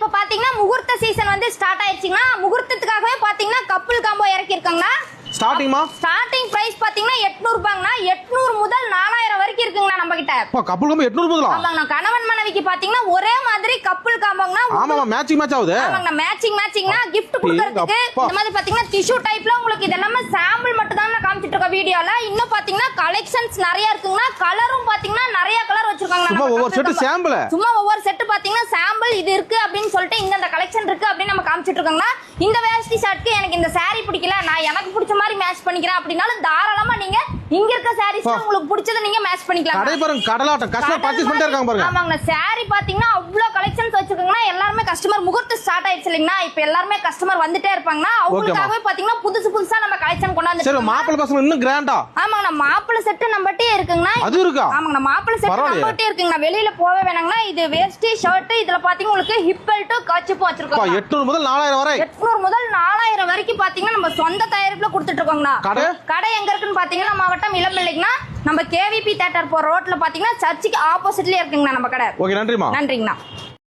இப்ப பாத்தீங்கன்னா முகூர்த்த சீசன் வந்து ஸ்டார்ட் ஆயிடுச்சுங்கன்னா முகூர்த்தத்துக்காகவே பாத்தீங்கன்னா கப்புள் காம்போ இறக்கி இருக்காங்கண்ணா. ஸ்டார்டிங் பிரைஸ் பாத்தீங்கன்னா 800 ரூபாய்ங்கண்ணா. 800 முதல் 4000 வரைக்கும் இருக்குங்கண்ணா நம்ம கிட்ட. கப்புள் காம்போ 800 முதலா? ஆமாங்கண்ணா. கணவன் மனைவிக்கு பாத்தீங்கன்னா ஒரே மாதிரி கப்புள் காம்போங்கண்ணா. ஆமாமா, மேட்சிங் மேட்ச் ஆகுது. ஆமாங்கண்ணா, மேட்சிங்னா gift கொடுக்கிறதுக்கு இந்த மாதிரி பாத்தீங்கன்னா டிஷ்யூ டைப்ல உங்களுக்கு இதெல்லாம் சாம்பிள் மட்டும் தான் நான் காமிச்சிட்டு இருக்கேன் வீடியோல. இன்னும் பாத்தீங்கன்னா கலெக்ஷன்ஸ் நிறைய இருக்குங்கண்ணா. கலரும் பாத்தீங்கன்னா நிறைய கலர் வச்சிருக்காங்க. சும்மா ஒவ்வொரு செட் சாம்பிள். சும்மா ஒவ்வொரு செட் பாத்தீங்கன்னா சாம்பிள் இது இருக்கு அப்படின்னு சொல்லிட்டு இந்த கலெக்ஷன் இருக்கு அப்படின்னு நம்ம காமிச்சிட்டு இருக்கோம்னா. இந்த வேஷ்டி ஷர்ட்க்கு எனக்கு இந்த saree பிடிக்கல, நான் எனக்கு பிடிச்ச மாதிரி மேட்ச் பண்ணிக்கிறேன் அப்படினாலும் தாராளமா நீங்க இங்க இருக்க sarees உங்களுக்கு பிடிச்சத நீங்க மேட்ச் பண்ணிக்கலாம். கடை பாருங்க, கடலாட்ட கஸ்டமர் பர்ச்சேஸ் பண்ணிட்டே இருக்காங்க பாருங்க. ஆமாங்க, saree பாத்தீங்கன்னா அவ்ளோ கலெக்ஷன்ஸ் வச்சிருக்காங்கன்னா எல்லாரும் கஸ்டமர் முகூர்த்த ஸ்டார்ட் ஆயிடுச்சு இல்லைங்களா? இப்போ எல்லாரும் கஸ்டமர் வந்துட்டே இருப்பாங்கன்னா அவங்களுக்காகவே பாத்தீங்கன்னா புதுசா நம்ம கலெக்ஷன் கொண்டாந்து. சரி, மாப்பிள்ளை பசங்க இன்னும் கிராண்டா? ஆமாங்க, மாப்பிள்ளை செட் நம்மட்டே இருக்குங்கண்ணா. அது இருக்கா? ஆமாங்க, மாப்பிள்ளை செட் நம்மட்டே இருக்குங்க. வெளியில போவே வேணாங்கண்ணா. இது வேஷ்டி ஷர்ட் இதுல பாத்தீங்க உங்களுக்கு ஹிப் பெல்ட் கர்ச்சிப் வச்சிருக்கோம். 800 முதல் 4000 வரை. 800 முதல் 4000 வரைக்கும் பாத்தீங்கன்னா நம்ம சொந்த தயாரிப்புல கொடுத்துட்டு இருக்கோங்கண்ணா. கடை எங்க இருக்குன்னு பாத்தீங்கன்னா மாவட்டம் இளம்பிள்ளைக்குன்னா நம்ம கேவிபி தியேட்டர் போற ரோட்ல பாத்தீங்கன்னா சர்ச்சுக்கு ஆப்போசிட்லயே இருக்குங்கண்ணா நம்ம கடை. ஓகே, நன்றிமா. நன்றிங்கண்ணா.